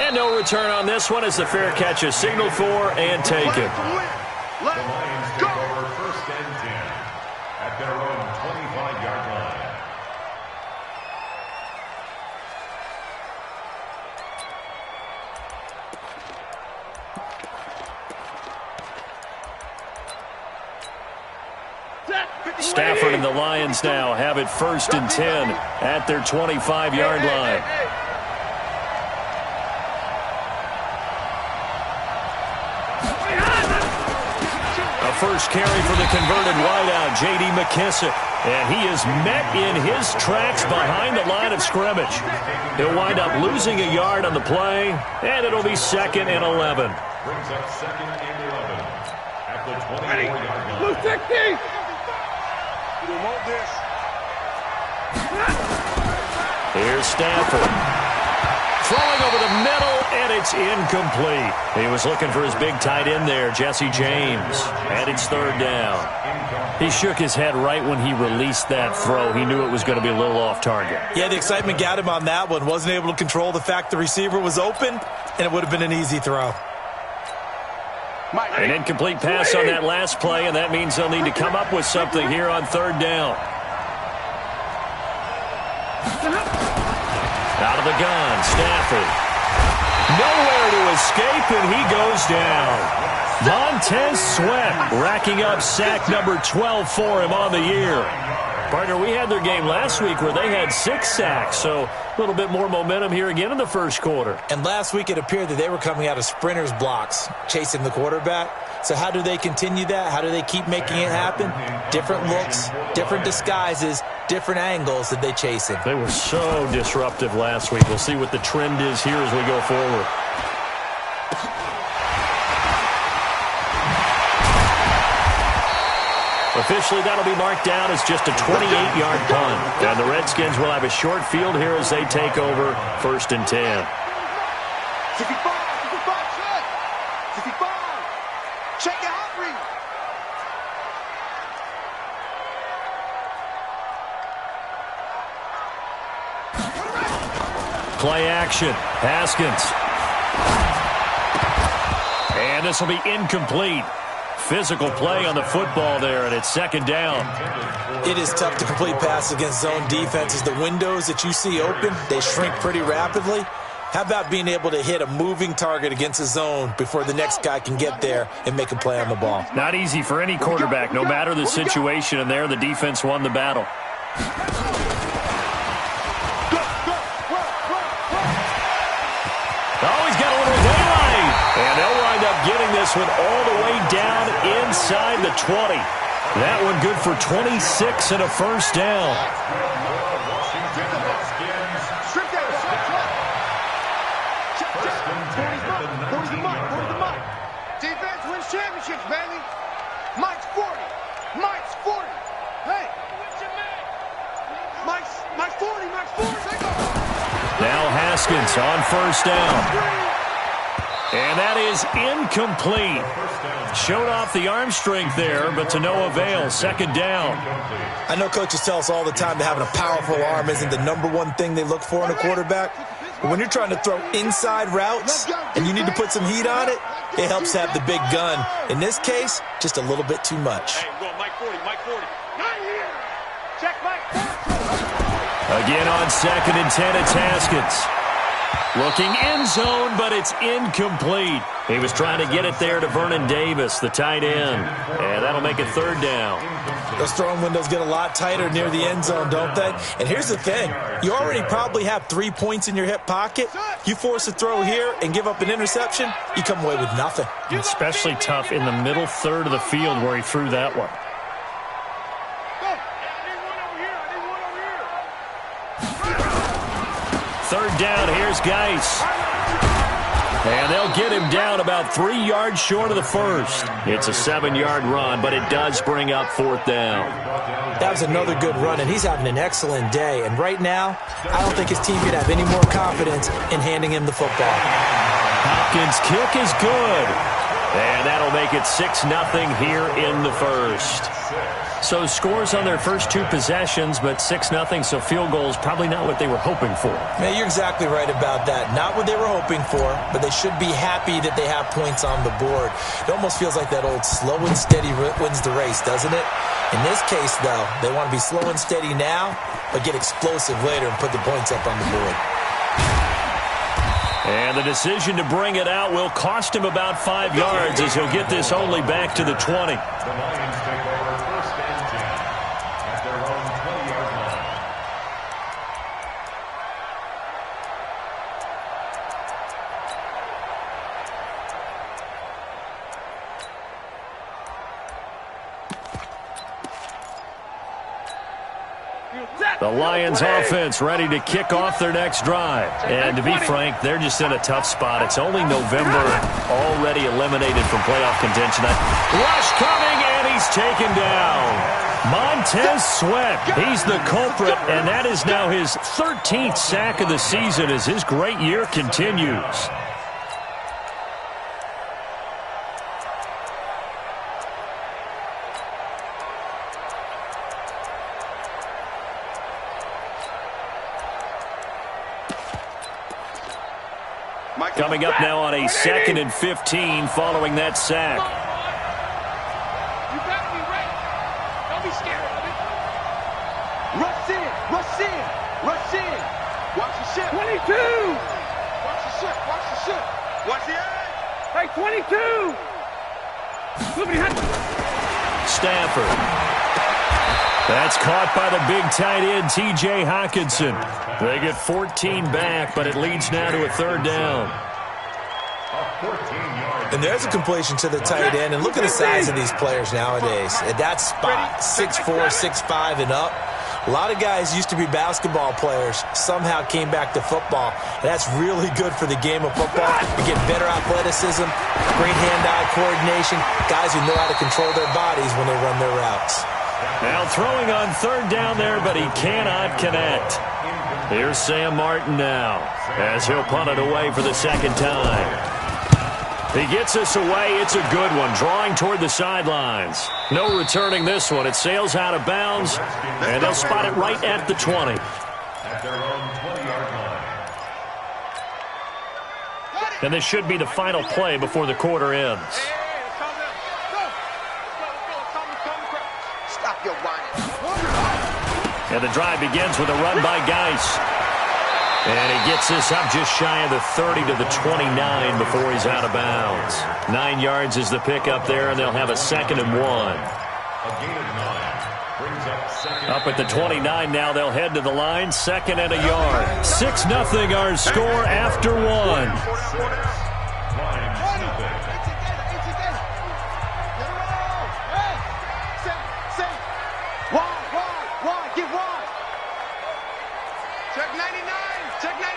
And no return on this one as the fair catch is signaled for and taken. The Lions take over 1st and 10 at their own 25-yard line. Stafford and the Lions now have it 1st and 10 at their 25-yard line. A first carry for the converted wideout, J.D. McKissick. And he is met in his tracks behind the line of scrimmage. He'll wind up losing a yard on the play, and it'll be 2nd and 11. Brings up 2nd and 11 at the 24-yard line. Blue 60! Here's Stafford. Throwing over the middle, and it's incomplete. He was looking for his big tight end there, Jesse James. And it's 3rd down. He shook his head right when he released that throw. He knew it was going to be a little off target. Yeah, the excitement got him on that one. Wasn't able to control the fact the receiver was open, and it would have been an easy throw. An incomplete pass on that last play, and that means they'll need to come up with something here on 3rd down. Out of the gun, Stafford. Nowhere to escape, and he goes down. Montez Sweat racking up sack number 12 for him on the year. Partner, we had their game last week where they had 6 sacks, so a little bit more momentum here again in the 1st quarter. And last week it appeared that they were coming out of sprinters blocks, chasing the quarterback. So how do they continue that? How do they keep making it happen? Different looks, different disguises, different angles that they chase him. They were so disruptive last week. We'll see what the trend is here as we go forward. Officially, that'll be marked down as just a 28-yard punt. And the Redskins will have a short field here as they take over 1st and 10. 65, check it out, read. Play action. Haskins. And this will be incomplete. Physical play on the football there, and it's 2nd down. It is tough to complete passes against zone defenses. The windows that you see open, they shrink pretty rapidly. How about being able to hit a moving target against a zone before the next guy can get there and make a play on the ball? Not easy for any quarterback, no matter the situation, and there the defense won the battle. Oh, he's got a little daylight. And they'll wind up getting this one all the way down inside the 20. That one good for 26 and a 1st down. Defense wins championships, baby. Mike's 40. Mike's 40. Hey. Mike's 40. Mike's 40. Now Haskins on 1st down. And that is incomplete. Showed off the arm strength there, but to no avail. 2nd down. I know coaches tell us all the time that having a powerful arm isn't the #1 thing they look for in a quarterback. But when you're trying to throw inside routes and you need to put some heat on it, it helps have the big gun. In this case, just a little bit too much. Hey, go Mike 40. Mike 40. Not here. Check Mike 40. Again on 2nd and 10, it's Haskins. Looking end zone, but it's incomplete. He was trying to get it there to Vernon Davis, the tight end. And that'll make it 3rd down. Those throwing windows get a lot tighter near the end zone, don't they? And here's the thing. You already probably have 3 points in your hip pocket. You force a throw here and give up an interception, you come away with nothing. Especially tough in the middle 3rd of the field where he threw that one. 3rd down, here's Geis. And they'll get him down about 3 yards short of the 1st. It's a 7-yard run, but it does bring up 4th down. That was another good run, and he's having an excellent day. And right now, I don't think his team could have any more confidence in handing him the football. Hopkins' kick is good. And that'll make it 6-0 here in the first. So scores on their first two possessions, but 6-0, so field goals probably not what they were hoping for. Man, you're exactly right about that. Not what they were hoping for, but they should be happy that they have points on the board. It almost feels like that old slow and steady wins the race, doesn't it? In this case, though, they want to be slow and steady now, but get explosive later and put the points up on the board. And the decision to bring it out will cost him about 5 yards as he'll get this only back to the 20. The Lions take over first and 10 at their own 20-yard line. The Lions offense ready to kick off their next drive. And to be frank, they're just in a tough spot. It's only November, already eliminated from playoff contention. Rush coming, and he's taken down. Montez Sweat, he's the culprit, and that is now his 13th sack of the season as his great year continues. Coming up now on a 2nd and 15 following that sack. You better be ready. Don't be scared of it. Rush in, rush in, rush in. Watch the ship. 22. Watch the ship, watch the ship. Watch the edge. Hey, 22. Stafford. That's caught by the big tight end, T.J. Hockenson. They get 14 back, but it leads now to a 3rd down. And there's a completion to the tight end. And look at the size of these players nowadays. At that spot, 6'4", 6'5", and up. A lot of guys used to be basketball players, somehow came back to football. And that's really good for the game of football. You get better athleticism, great hand-eye coordination, guys who know how to control their bodies when they run their routes. Now throwing on 3rd down there, but he cannot connect. Here's Sam Martin now, as he'll punt it away for the 2nd time. He gets us away. It's a good one, drawing toward the sidelines. No returning this one. It sails out of bounds, and they'll spot it right at the 20. At their own 20-yard line. And this should be the final play before the quarter ends. Stop your whining. And the drive begins with a run by Geis. And he gets this up just shy of the 30 to the 29 before he's out of bounds. 9 yards is the pickup there, and they'll have a 2nd and 1. A gain of 9 brings up 2nd. Up at the 29 now, they'll head to the line, 2nd and a yard. 6-0 our score after 1. Lions nothing. Wide, get wide. Check 99, check 99.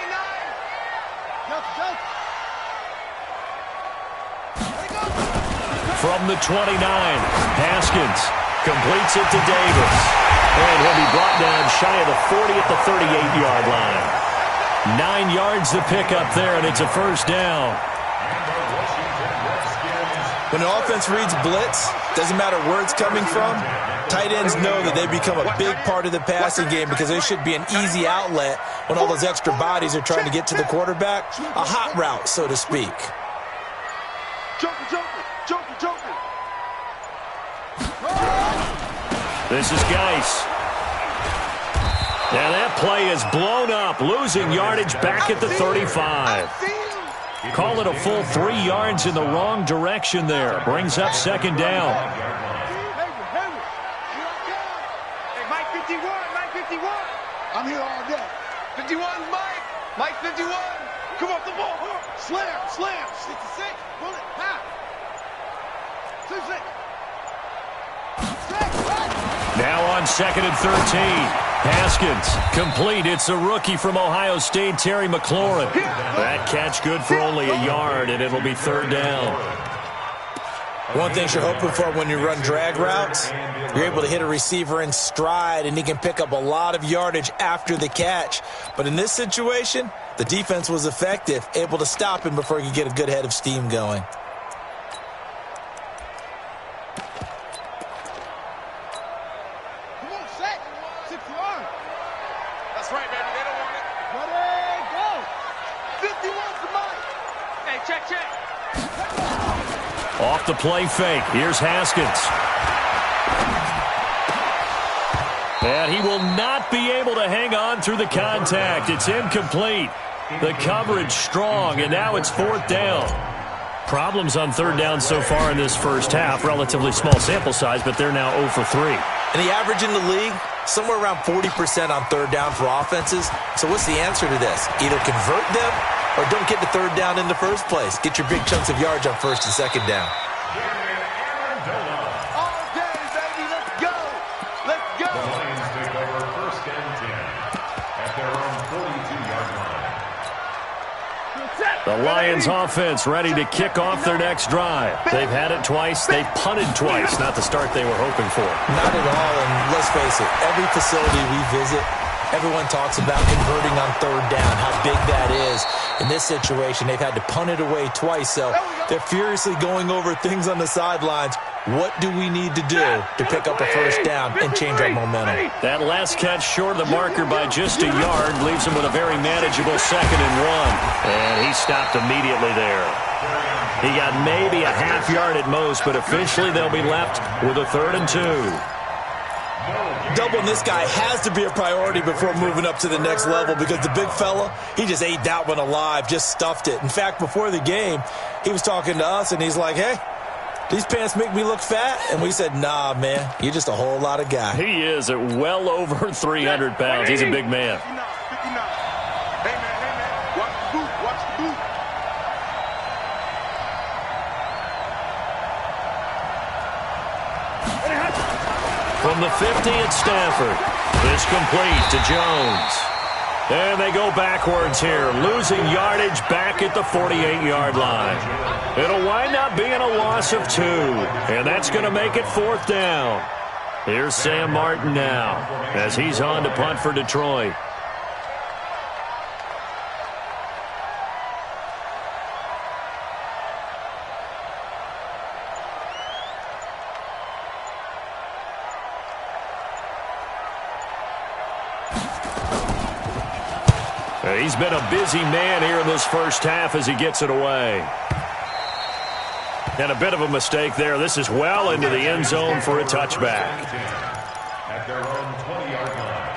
From the 29, Haskins completes it to Davis. And he'll be brought down shy of the 40 at the 38-yard line. 9 yards to pick up there, and it's a 1st down. When the offense reads blitz, doesn't matter where it's coming from, tight ends know that they become a big part of the passing game because there should be an easy outlet when all those extra bodies are trying to get to the quarterback. A hot route, so to speak. Joker. This is Geis. And that play is blown up, losing yardage back at the 35. Call it a full 3 yards in the wrong direction there. Brings up 2nd down. Hey, Mike 51. I'm here all day. 51's Mike. Mike 51. Come off the ball. Slam. 66. Bullet. Half. 2-6. Now on 2nd and 13. Haskins complete. It's a rookie from Ohio State, Terry McLaurin. That catch good for only a yard, and it'll be 3rd down. One thing you're hoping for when you run drag routes, you're able to hit a receiver in stride, and he can pick up a lot of yardage after the catch. But in this situation, the defense was effective, able to stop him before he could get a good head of steam going. Come on, set. 61. That's right, baby. They don't want it. Ready, go. 51's the mic. Hey, check. Off the play fake. Here's Haskins. And he will not be able to hang on through the contact. It's incomplete. The coverage strong, and now it's 4th down. Problems on 3rd down so far in this first half. Relatively small sample size, but they're now 0 for 3. And the average in the league, somewhere around 40% on 3rd down for offenses. So what's the answer to this? Either convert them or don't get to 3rd down in the first place. Get your big chunks of yards on 1st and 2nd down. All day, baby. Let's go. Let's go. The Lions take over 1st and 10 at their own 42-yard line. The Lions offense ready to kick off their next drive. They've had it twice. They've punted twice. Not the start they were hoping for. Not at all, and let's face it, every facility we visit, everyone talks about converting on 3rd down, how big that is. In this situation, they've had to punt it away twice, so they're furiously going over things on the sidelines. What do we need to do to pick up a 1st down and change our momentum? That last catch short of the marker by just a yard leaves him with a very manageable 2nd and 1. And he stopped immediately there. He got maybe a half yard at most, but officially they'll be left with a 3rd and 2. Doubling this guy has to be a priority before moving up to the next level because the big fella, he just ate that one alive, just stuffed it. In fact, before the game, he was talking to us, and he's like, hey, these pants make me look fat? And we said, nah, man, you're just a whole lot of guy. He is at well over 300 pounds. He's a big man. 59. Hey, man. Watch the boot. Watch the boot. From the 50 at Stanford. It's complete to Jones. And they go backwards here, losing yardage back at the 48-yard line. It'll wind up being a loss of 2, and that's going to make it 4th down. Here's Sam Martin now as he's on to punt for Detroit. He's been a busy man here in this first half as he gets it away. And a bit of a mistake there. This is well into the end zone for a touchback. At their own 20-yard line.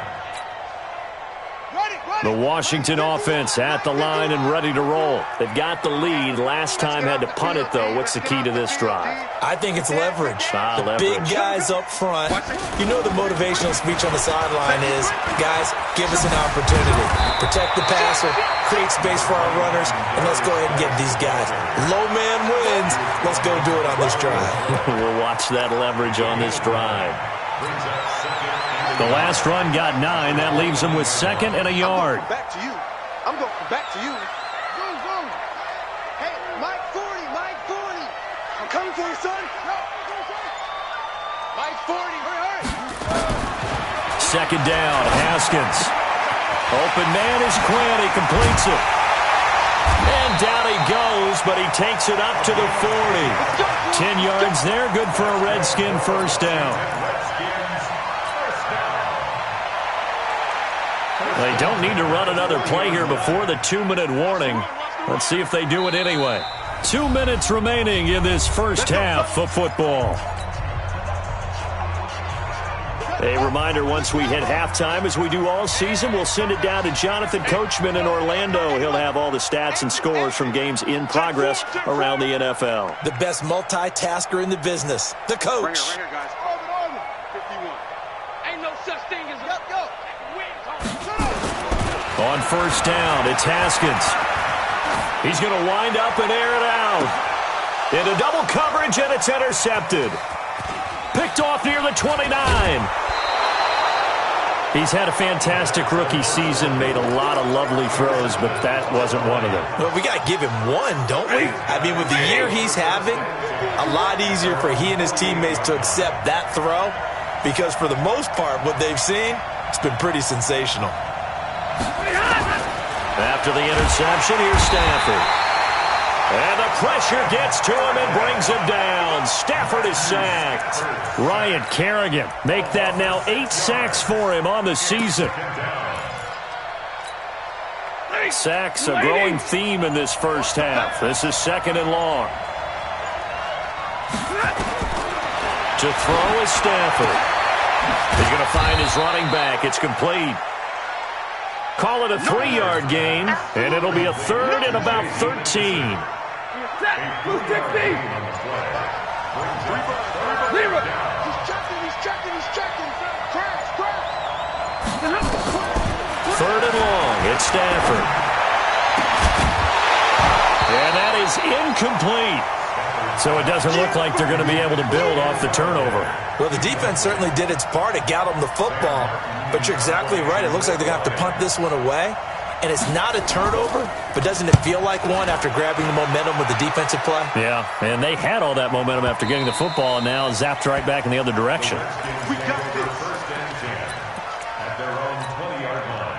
The Washington offense at the line and ready to roll. They've got the lead. Last time had to punt it, though. What's the key to this drive? I think it's leverage. The Leverage. big guys up front. You know the motivational speech on the sideline is, guys, give us an opportunity. Protect the passer, create space for our runners, and let's go ahead and get these guys. Low man wins. Let's go do it on this drive. We'll watch that leverage on this drive. The last run got 9. That leaves him with 2nd and a yard. Back to you. I'm going back to you. Boom. Hey, Mike 40. I'm coming for you, son. Mike 40. Hurry. 2nd down, Haskins. Open man is Quinn. He completes it. And down he goes, but he takes it up to the 40. 10 yards there, good for a Redskin 1st down. They don't need to run another play here before the 2-minute warning. Let's see if they do it anyway. 2 minutes remaining in this first half of football. A reminder, once we hit halftime, as we do all season, we'll send it down to Jonathan Coachman in Orlando. He'll have all the stats and scores from games in progress around the NFL. The best multitasker in the business, the coach. Right here, guys. Orbit. 51. Ain't no such thing as a go. On 1st down, it's Haskins. He's going to wind up and air it out. Into double coverage, and it's intercepted. Picked off near the 29. He's had a fantastic rookie season, made a lot of lovely throws, but that wasn't one of them. Well, we got to give him one, don't we? I mean, with the year he's having, a lot easier for he and his teammates to accept that throw because for the most part, what they've seen, it's been pretty sensational. After the interception, here's Stafford. And the pressure gets to him and brings him down. Stafford is sacked. Ryan Kerrigan, make that now 8 sacks for him on the season. Sacks, a growing theme in this first half. This is 2nd and long. To throw is Stafford. He's going to find his running back. It's complete. Call it a 3-yard gain, and it'll be a 3rd and about 13. He's checking. Crash. 3rd and long. It's Stafford. And that is incomplete. So it doesn't look like they're going to be able to build off the turnover. Well, the defense certainly did its part. It got them the football. But you're exactly right. It looks like they're going to have to punt this one away. And it's not a turnover, but doesn't it feel like one after grabbing the momentum with the defensive play? Yeah, and they had all that momentum after getting the football and now zapped right back in the other direction. We got this. 1st and 10 at their own 20-yard line.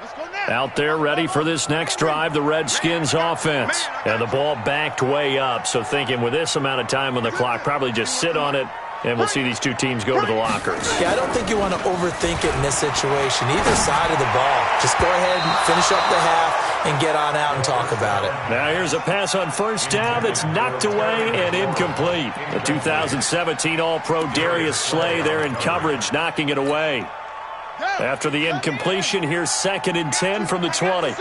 Let's go now. Out there ready for this next drive, the Redskins offense. And the ball backed way up, so thinking with this amount of time on the clock, probably just sit on it, and we'll see these two teams go to the lockers. Yeah, I don't think you want to overthink it in this situation. Either side of the ball. Just go ahead and finish up the half and get on out and talk about it. Now here's a pass on 1st down that's knocked away and incomplete. The 2017 All-Pro Darius Slay there in coverage, knocking it away. After the incompletion, here's 2nd and 10 from the 20.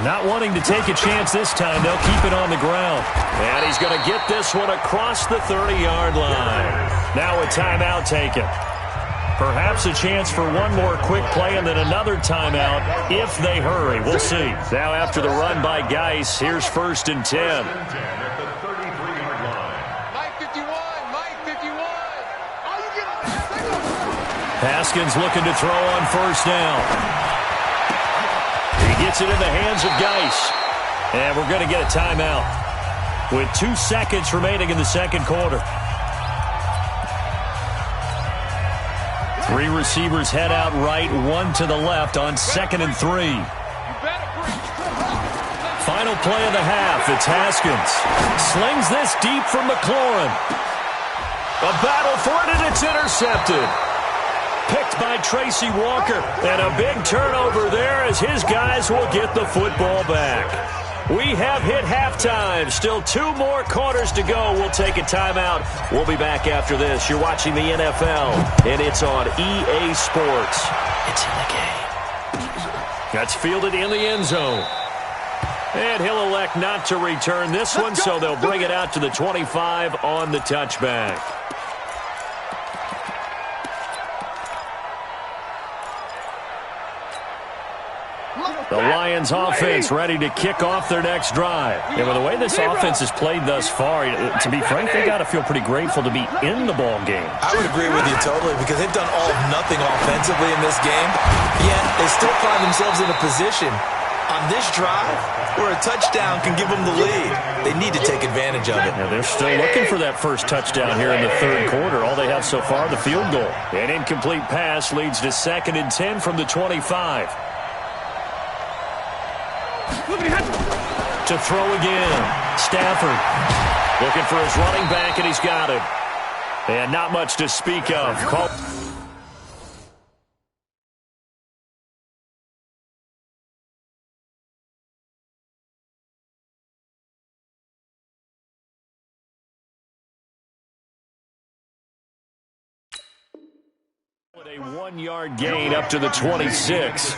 Not wanting to take a chance this time, they'll keep it on the ground. And he's going to get this one across the 30-yard line. Now a timeout taken. Perhaps a chance for one more quick play and then another timeout if they hurry. We'll see. Now after the run by Geis, here's 1st and 10. At the 33-yard line. Mike 51. Oh, you get it. Haskins looking to throw on 1st down. He gets it in the hands of Geis. And we're going to get a timeout with 2 seconds remaining in the 2nd quarter. 3 receivers head out right, 1 to the left on 2nd and 3. Final play of the half. It's Haskins. Slings this deep from McLaurin. A battle for it, and it's intercepted. Picked by Tracy Walker. And a big turnover there as his guys will get the football back. We have hit halftime. Still 2 more quarters to go. We'll take a timeout. We'll be back after this. You're watching the NFL, and it's on EA Sports. It's in the game. That's fielded in the end zone. And he'll elect not to return this one, so they'll bring it out to the 25 on the touchback. The Lions offense ready to kick off their next drive. And with the way this offense has played thus far, to be frank, they got to feel pretty grateful to be in the ball game. I would agree with you totally because they've done all of nothing offensively in this game, yet they still find themselves in a position on this drive where a touchdown can give them the lead. They need to take advantage of it. Now they're still looking for that first touchdown here in the 3rd quarter. All they have so far, the field goal. An incomplete pass leads to 2nd and 10 from the 25. To throw again. Stafford looking for his running back, and he's got it. And not much to speak of. A 1-yard gain up to the 26.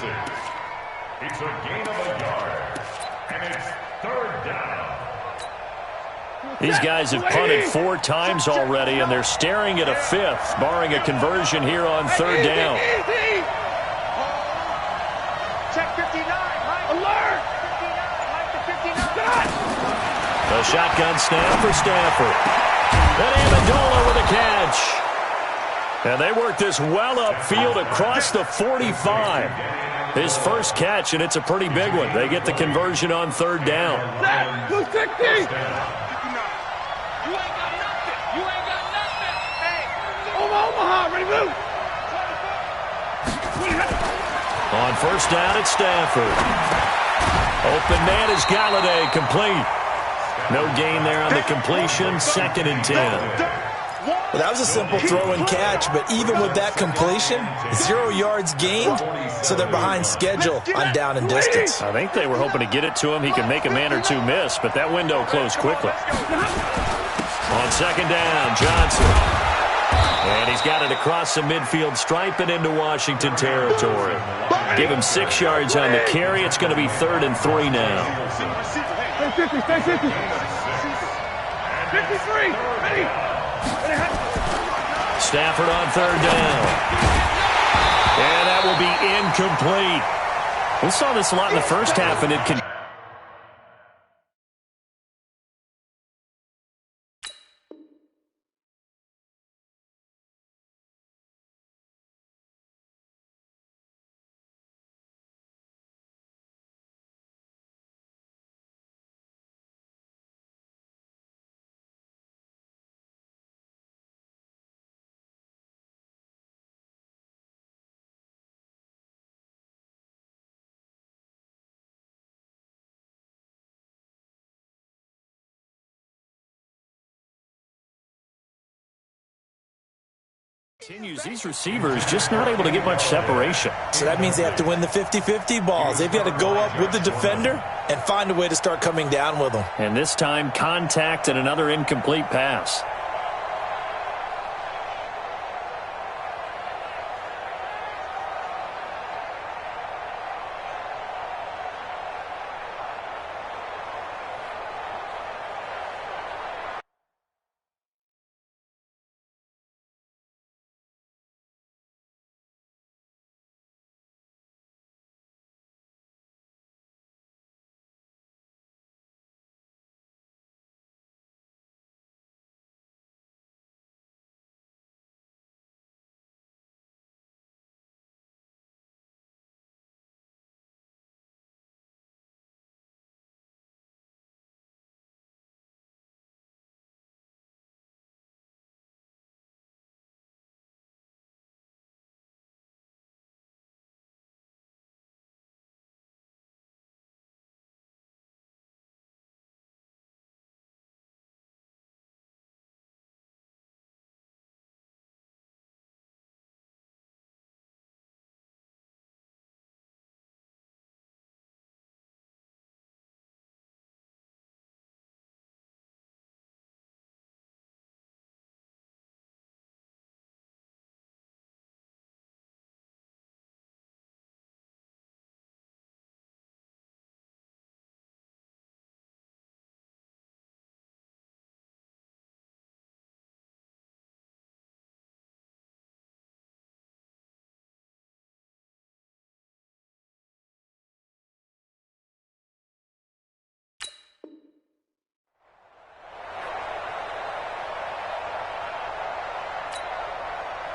It's a gain of a yard, and it's 3rd down. These guys have punted 4 times already, and they're staring at a 5th, barring a conversion here on 3rd down. Check 59, Mike. Alert! 59, Mike to 59. A shotgun snap for Stafford. And Amendola with a catch. And they work this well upfield across the 45. His first catch, and it's a pretty big one. They get the conversion on third down. 260. You ain't got nothing. You ain't got nothing. Hey. Omaha, ready, move. On first down, it's Stafford. Open man is Galladay, complete. No gain there on the completion, 2nd and 10. Well, that was a simple throw and catch, but even with that completion, 0 yards gained, so they're behind schedule on down and distance. I think they were hoping to get it to him. He could make a man or two miss, but that window closed quickly. On 2nd down, Johnson. And he's got it across the midfield stripe and into Washington territory. Give him 6 yards on the carry. It's going to be 3rd and 3 now. Stay 50, stay 50. 53, ready. Stafford on 3rd down. And that will be incomplete. We saw this a lot in the first half, and it can... Continues, these receivers just not able to get much separation. So that means they have to win the 50-50 balls. They've got to go up with the defender and find a way to start coming down with them. And this time, contact and another incomplete pass.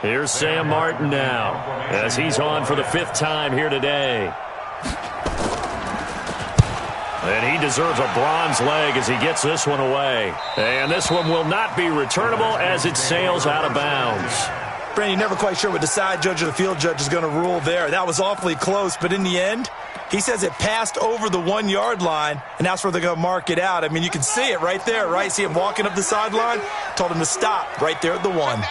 Here's Sam Martin now, as he's on for the 5th time here today. And he deserves a bronze leg as he gets this one away. And this one will not be returnable as it sails out of bounds. Brandon, you're never quite sure what the side judge or the field judge is going to rule there. That was awfully close, but in the end, he says it passed over the 1 yard line, and that's where they're going to mark it out. I mean, you can see it right there, right? See him walking up the sideline? Told him to stop right there at the 1.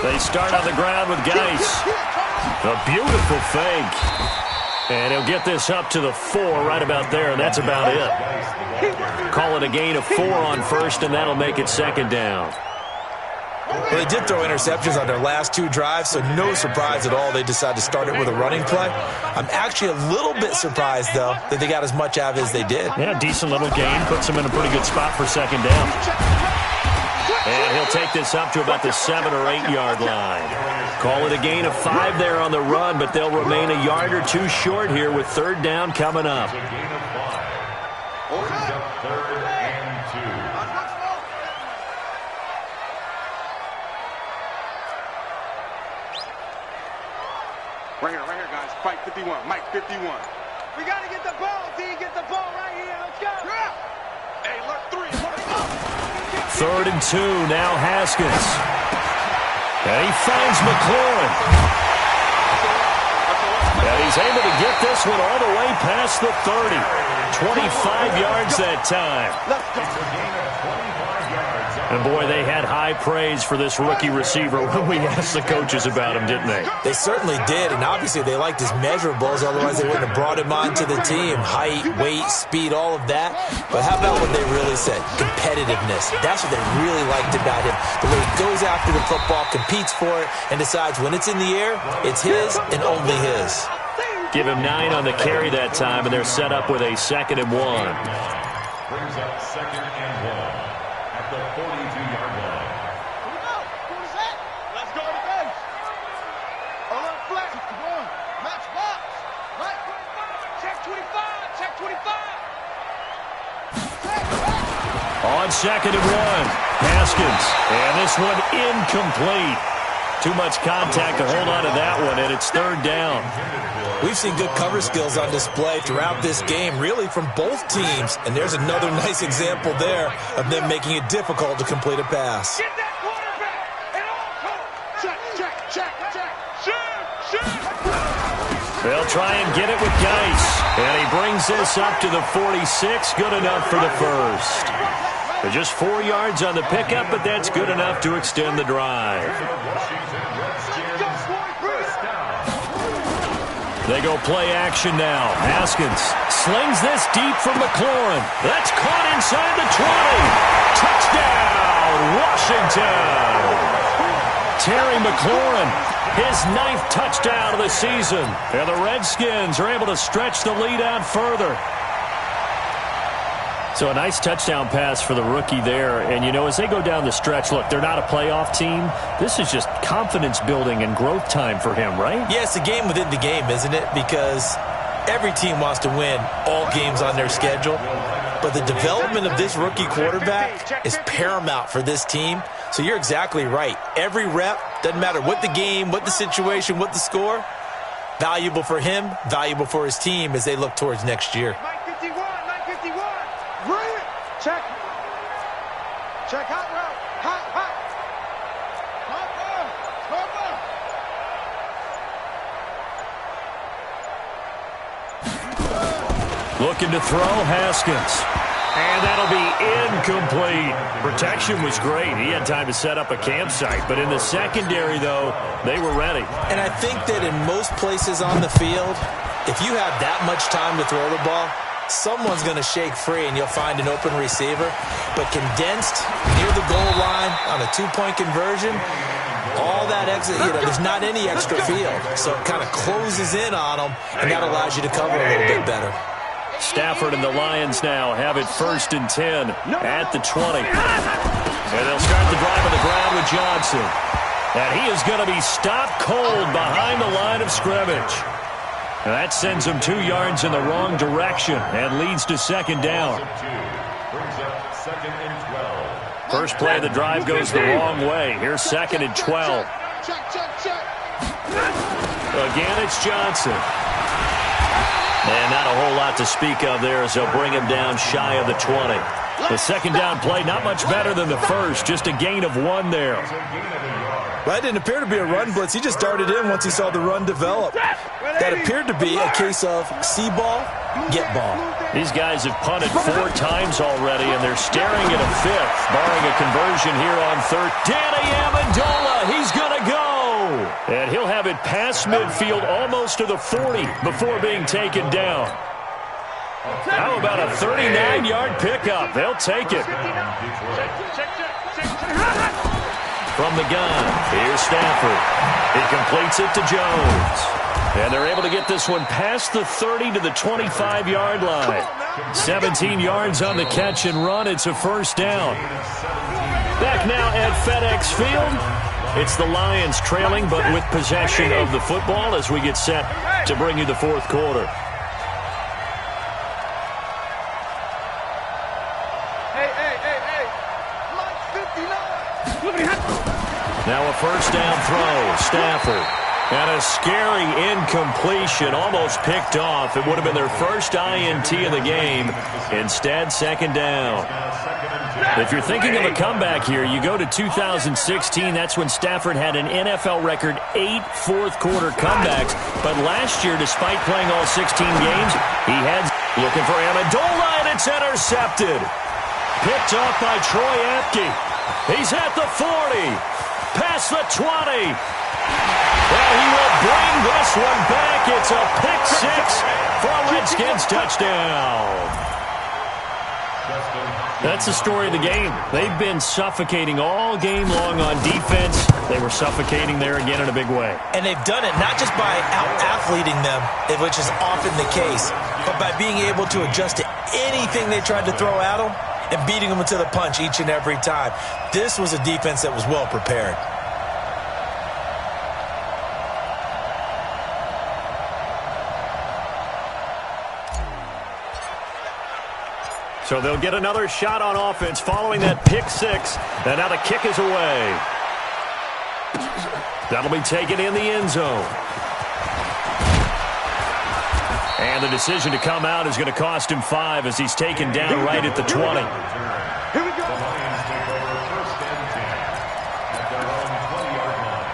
They start on the ground with Geis. A beautiful fake. And he'll get this up to the 4 right about there, and that's about it. Call it a gain of 4 on first, and that'll make it 2nd down. Well, they did throw interceptions on their last 2 drives, so no surprise at all they decided to start it with a running play. I'm actually a little bit surprised, though, that they got as much out of it as they did. Yeah, decent little gain. Puts them in a pretty good spot for 2nd down. And he'll take this up to about the 7 or 8 yard line. Call it a gain of 5 there on the run, but they'll remain a yard or 2 short here with 3rd down coming up. Right here, guys. Fight 51. Mike 51. We got to get the ball, D. Get the ball right here. Let's go. Hey, look, 3. Third and 2. Now Haskins. And he finds McLaurin. And he's able to get this one all the way past the 30. 25 yards that time. And boy, they had high praise for this rookie receiver when we asked the coaches about him, didn't they? They certainly did, and obviously they liked his measurables, otherwise they wouldn't have brought him onto the team. Height, weight, speed, all of that. But how about what they really said? Competitiveness. That's what they really liked about him. The way he goes after the football, competes for it, and decides when it's in the air, it's his and only his. Give him 9 on the carry that time, and they're set up with a 2nd and 1. Brings up 2nd and 1 at the 42-yard line. Let's go to the bench. A little flex. Match box. Right. Check 25. Check 25. On 2nd and 1, Haskins. And this one incomplete. Too much contact to hold on to that one, and it's 3rd down. We've seen good cover skills on display throughout this game, really from both teams. And there's another nice example there of them making it difficult to complete a pass. Get that quarterback. And all check. Shoot. They'll try and get it with Geis. And he brings this up to the 46. Good enough for the first. They're just 4 yards on the pickup, but that's good enough to extend the drive. They go play action now. Haskins slings this deep for McLaurin. That's caught inside the 20. Touchdown, Washington. Terry McLaurin, his 9th touchdown of the season. And the Redskins are able to stretch the lead out further. So a nice touchdown pass for the rookie there. And, you know, as they go down the stretch, look, they're not a playoff team. This is just confidence building and growth time for him, right? Yeah, it's a game within the game, isn't it? Because every team wants to win all games on their schedule. But the development of this rookie quarterback is paramount for this team. So you're exactly right. Every rep, doesn't matter what the game, what the situation, what the score, valuable for him, valuable for his team as they look towards next year. Check hot route. Hot. Looking to throw, Haskins. And that'll be incomplete. Protection was great. He had time to set up a campsite. But in the secondary, though, they were ready. And I think that in most places on the field, if you have that much time to throw the ball, someone's going to shake free and you'll find an open receiver. But condensed near the goal line on a 2-point conversion, all that exit, there's not any extra field. So it kind of closes in on them, and that allows you to cover a little bit better. Stafford and the Lions now have it 1st and 10 at the 20. And they'll start the drive on the ground with Johnson. And he is going to be stopped cold behind the line of scrimmage. And that sends him 2 yards in the wrong direction and leads to 2nd down. First play of the drive goes the wrong way. Here's 2nd and 12. Again, it's Johnson. And not a whole lot to speak of there as they'll bring him down shy of the 20. The 2nd down play, not much better than the first. Just a gain of 1 there. Well, it didn't appear to be a run blitz. He just darted in once he saw the run develop. That appeared to be a case of see ball, get ball. These guys have punted 4 times already, and they're staring at a 5th, barring a conversion here on 3rd. Danny Amendola, he's going to go. And he'll have it past midfield almost to the 40 before being taken down. How about a 39-yard pickup? They'll take it. From the gun, here's Stafford. He completes it to Jones. And they're able to get this one past the 30 to the 25-yard line. 17 yards on the catch and run. It's a 1st down. Back now at FedEx Field. It's the Lions trailing, but with possession of the football as we get set to bring you the 4th quarter. Now a 1st down throw. Stafford. And a scary incompletion, almost picked off. It would have been their first INT of the game. Instead, second down. If you're thinking of a comeback here, you go to 2016. That's when Stafford had an NFL record 8 fourth-quarter comebacks. But last year, despite playing all 16 games, he had looking for Amendola, and it's intercepted. Picked off by Troy Apke. He's at the 40, past the 20. Well, he will bring this one back. It's a pick-6 for a Redskins touchdown. That's the story of the game. They've been suffocating all game long on defense. They were suffocating there again in a big way. And they've done it not just by out-athleting them, which is often the case, but by being able to adjust to anything they tried to throw at them and beating them to the punch each and every time. This was a defense that was well prepared. So they'll get another shot on offense following that pick-6. And now the kick is away. That'll be taken in the end zone. And the decision to come out is going to cost him 5 as he's taken down right at the 20. Here we go. The Lions take over first and 10 at their own 20-yard line.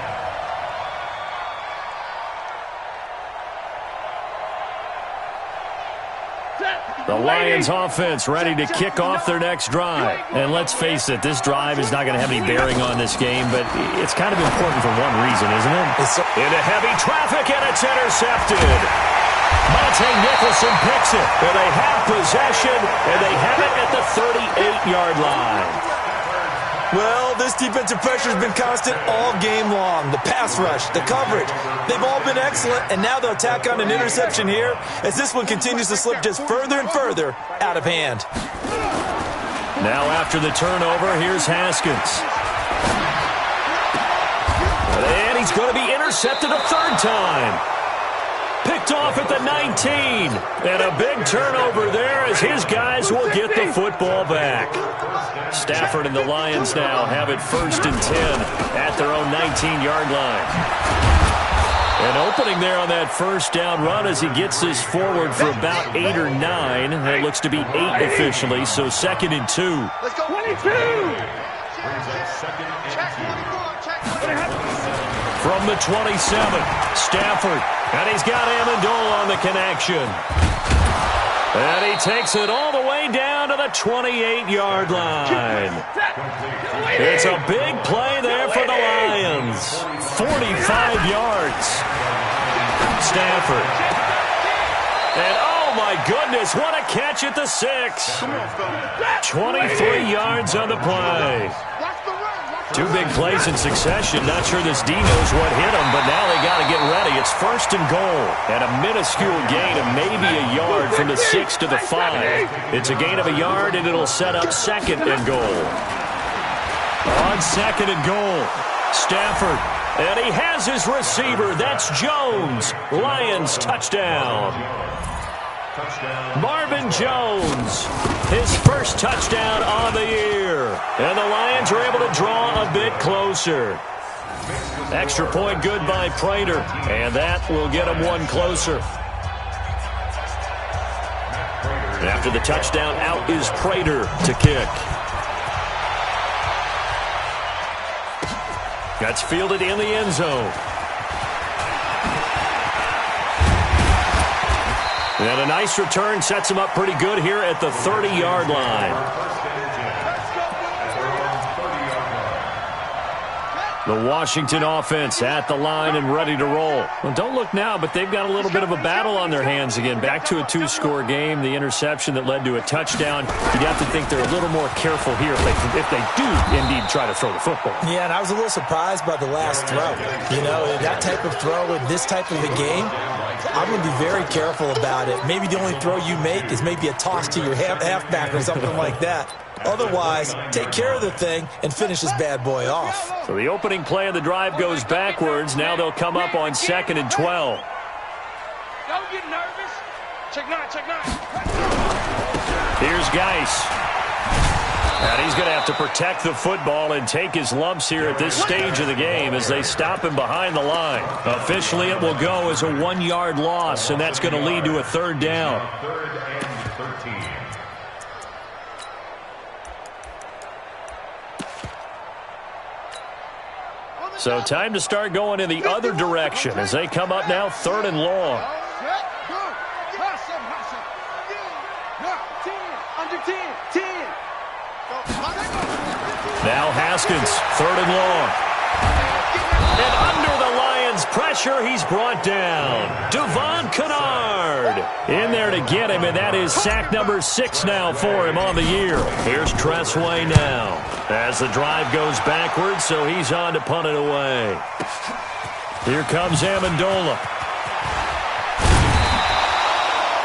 The Lions offense ready to kick off their next drive. And let's face it, this drive is not going to have any bearing on this game, but it's kind of important for one reason, isn't it? Into heavy traffic, and it's intercepted. Monte Nicholson picks it, and they have possession, and they have it at the 38-yard line. Well, this defensive pressure has been constant all game long. The pass rush, the coverage, they've all been excellent, and now they'll tack on an interception here as this one continues to slip just further and further out of hand. Now after the turnover, here's Haskins. And he's going to be intercepted a third time. Picked off at the 19. And a big turnover there as his guys will get the football back. Stafford and the Lions now have it first and 10 at their own 19-yard line. An opening there on that first down run as he gets this forward for about 8 or 9. It looks to be 8 officially, so second and 2. Let's go. 22. From the 27, Stafford, and he's got Amendola on the connection. And he takes it all the way down to the 28-yard line. It's a big play there for the Lions. 45 yards. Stafford. And oh my goodness, what a catch at the 6. 23 yards on the play. 2 big plays in succession. Not sure this D knows what hit him, but now they got to get ready. It's first and goal. And a minuscule gain of maybe a yard from the 6 to the 5. It's a gain of a yard, and it'll set up second and goal. On second and goal, Stafford. And he has his receiver. That's Jones. Lions touchdown. Marvin Jones, his first touchdown on the year. And the Lions are able to draw a bit closer. Extra point good by Prater, and that will get him one closer. After the touchdown, out is Prater to kick. That's fielded in the end zone. And a nice return sets him up pretty good here at the 30-yard line. The Washington offense at the line and ready to roll. Well, don't look now, but they've got a little bit of a battle on their hands again. Back to a 2-score game. The interception that led to a touchdown. You'd have to think they're a little more careful here if they do indeed try to throw the football. Yeah, and I was a little surprised by the last throw. You know, that type of throw in this type of a game, I'm going to be very careful about it. Maybe the only throw you make is maybe a toss to your halfback or something like that. Otherwise, take care of the thing and finish this bad boy off. So the opening play of the drive goes backwards. Now they'll come up on 2nd and 12. Don't get nervous. Check 9, check 9. Here's Geis. And he's going to have to protect the football and take his lumps here at this stage of the game as they stop him behind the line. Officially, it will go as a 1-yard loss, and that's going to lead to a 3rd down. 3rd and 13. So time to start going in the other direction as they come up now 3rd and long. Now Haskins, 3rd and long. And under the Lions' pressure, he's brought down. Devon Kennard in there to get him, and that is sack number 6 now for him on the year. Here's Tressway now as the drive goes backwards, so he's on to punt it away. Here comes Amendola.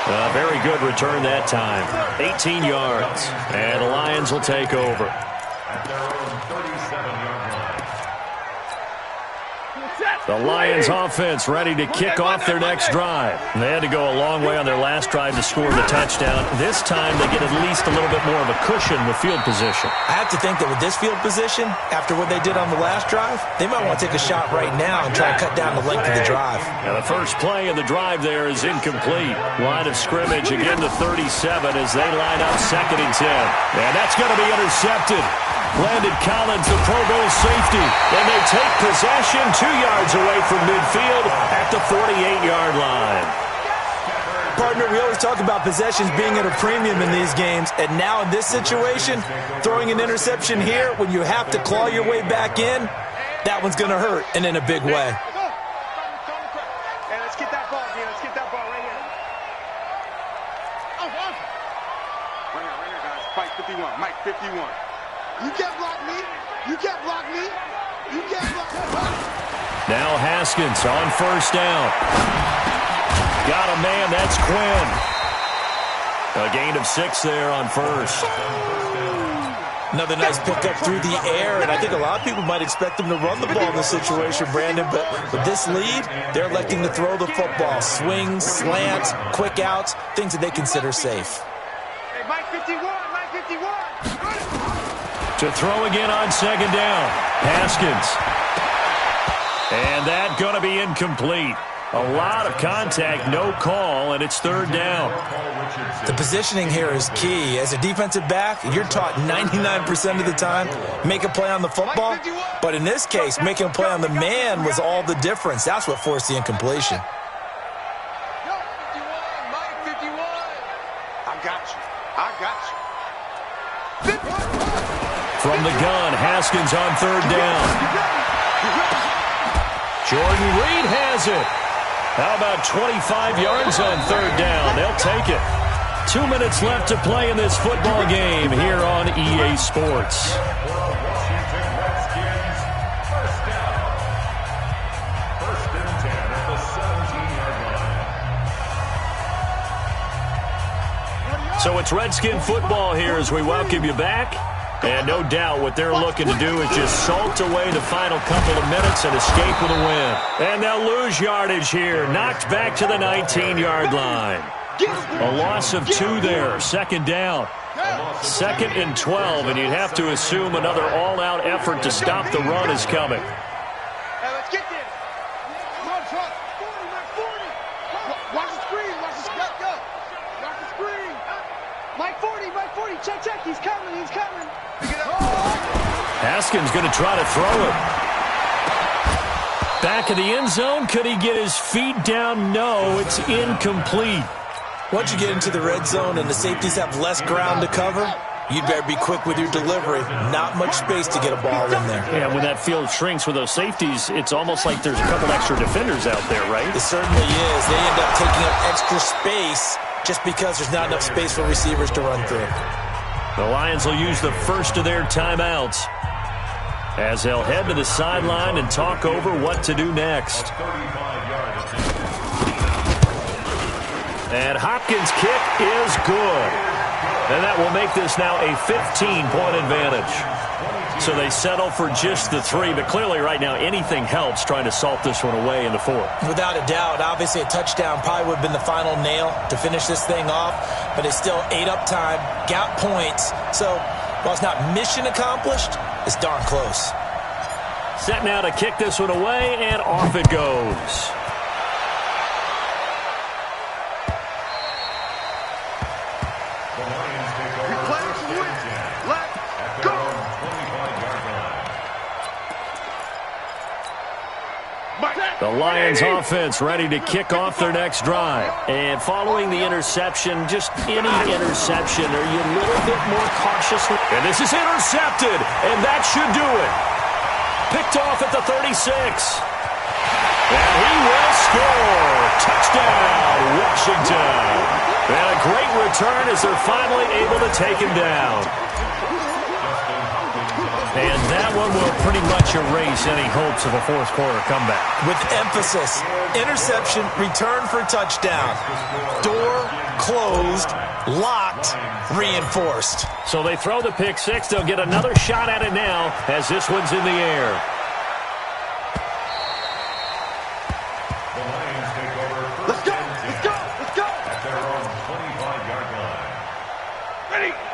A very good return that time. 18 yards, and the Lions will take over. At their own 37-yard line. The Lions offense ready to kick off their next drive. They had to go a long way on their last drive to score the touchdown. This time they get at least a little bit more of a cushion with field position. I have to think that with this field position, after what they did on the last drive, they might want to take a shot right now and try to cut down the length of the drive. Now the first play of the drive there is incomplete. Line of scrimmage again to 37 as they line up 2nd and 10. And that's going to be intercepted. Landon Collins, the Pro Bowl safety. And they take possession 2 yards away from midfield at the 48-yard line. Partner, we always talk about possessions being at a premium in these games. And now in this situation, throwing an interception here when you have to claw your way back in, that one's going to hurt, and in a big way. Hey, let's get that ball, Dean. Let's get that ball right here. Right here, guys. Fight 51. Mike, 51. You can't block me. You can't block me. You can't block me. Now Haskins on 1st down. Got a man, that's Quinn. A gain of 6 there on 1st. Another nice pickup through the air, and I think a lot of people might expect them to run the ball in this situation, Brandon, but with this lead, they're electing to throw the football. Swings, slants, quick outs, things that they consider safe. Hey, Mike 51, Mike 51. To throw again on 2nd down. Haskins. And that going to be incomplete. A lot of contact, no call, and it's 3rd down. The positioning here is key. As a defensive back, you're taught 99% of the time, make a play on the football. But in this case, making a play on the man was all the difference. That's what forced the incompletion. I got you. I got you. From the gun, Haskins on 3rd down. Jordan Reed has it. How about 25 yards on 3rd down? They'll take it. 2 minutes left to play in this football game here on EA Sports. Washington Redskins, 1st down. 1st and 10 at the 17-yard line. So it's Redskin football here as we welcome you back. And no doubt what they're looking to do is just salt away the final couple of minutes and escape with a win. And they'll lose yardage here. Knocked back to the 19-yard line. A loss of 2 there. 2nd down. 2nd and 12, and you'd have to assume another all-out effort to stop the run is coming. Hey, let's get this. Come on, Chuck. 40. Watch the screen. Watch the screen. Go. Watch the screen. Mike 40. Mike 40. Check. He's coming. He's coming. Haskins going to try to throw it. Back of the end zone. Could he get his feet down? No, it's incomplete. Once you get into the red zone and the safeties have less ground to cover, you'd better be quick with your delivery. Not much space to get a ball in there. Yeah, when that field shrinks with those safeties, it's almost like there's a couple extra defenders out there, right? It certainly is. They end up taking up extra space just because there's not enough space for receivers to run through. The Lions will use the first of their timeouts as they'll head to the sideline and talk over what to do next. And Hopkins' kick is good. And that will make this now a 15-point advantage. So they settle for just the 3, but clearly right now anything helps trying to salt this one away in the 4th. Without a doubt, obviously a touchdown probably would have been the final nail to finish this thing off, but it's still 8 up time, got points. So While it's not mission accomplished, it's darn close. Set now to kick this one away, and off it goes. The Lions offense ready to kick off their next drive. And following the interception, just any interception, are you a little bit more cautious? And this is intercepted, and that should do it. Picked off at the 36. And he will score. Touchdown, Washington. And a great return as they're finally able to take him down. And that one will pretty much erase any hopes of a fourth quarter comeback. With emphasis, interception, return for touchdown. Door closed, locked, reinforced. So they throw the pick six. They'll get another shot at it now as this one's in the air.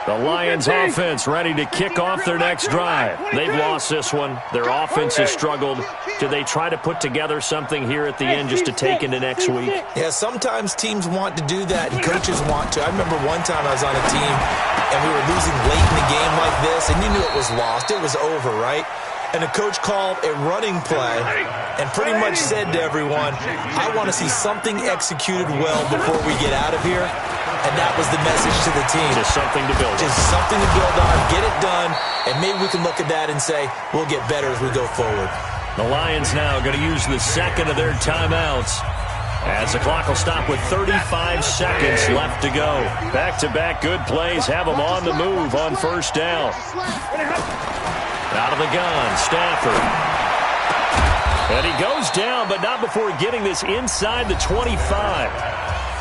The Lions offense ready to kick off their next drive. They've lost this one. Their offense has struggled. Do they try to put together something here at the end just to take into next week? Yeah, sometimes teams want to do that, and coaches want to. I remember one time I was on a team, and we were losing late in the game like this, and you knew it was lost. It was over, right? And the coach called a running play and pretty much said to everyone, I want to see something executed well before we get out of here. And that was the message to the team. Just something to build on. Just something to build on, get it done, and maybe we can look at that and say, we'll get better as we go forward. The Lions now going to use the second of their timeouts as the clock will stop with 35 seconds left to go. Back-to-back good plays have them on the move on first down. Out of the gun, Stafford. And he goes down, but not before getting this inside the 25.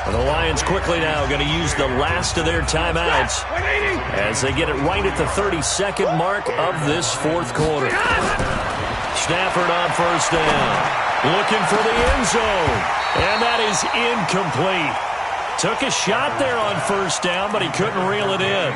And the Lions quickly now going to use the last of their timeouts as they get it right at the 32nd mark of this fourth quarter. Stafford on first down, looking for the end zone, and that is incomplete. Took a shot there on first down, but he couldn't reel it in.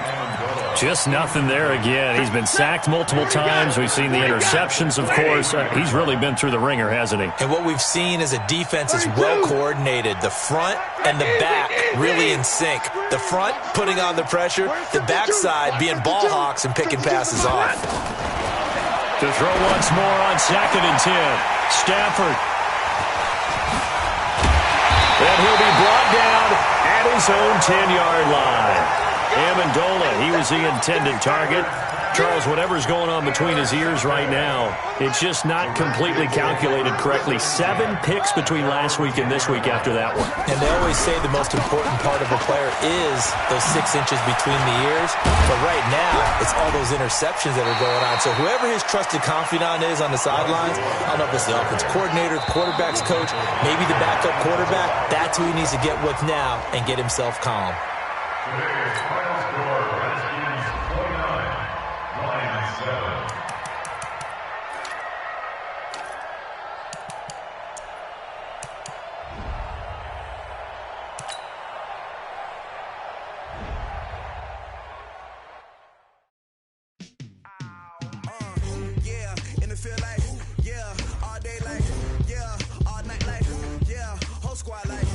Just nothing there again. He's been sacked multiple times. We've seen the interceptions, of course. He's really been through the ringer, hasn't he? And what we've seen is a defense that's well coordinated. The front and the back really in sync. The front putting on the pressure, the backside being ball hawks and picking passes off. To throw once more on 2nd and 10. Stafford. And he'll be brought down at his own 10-yard line. Amendola, he was the intended target. Charles, whatever's going on between his ears right now, it's just not completely calculated correctly. 7 picks between last week and this week after that one. And they always say the most important part of a player is those 6 inches between the ears. But right now, it's all those interceptions that are going on. So whoever his trusted confidant is on the sidelines, I don't know if it's the offense coordinator, the quarterback's coach, maybe the backup quarterback, that's who he needs to get with now and get himself calm. Today's final score, Redskins 29, Lions 7. Yeah, in the field like, yeah, all day like, yeah, all night like, yeah, whole squad like.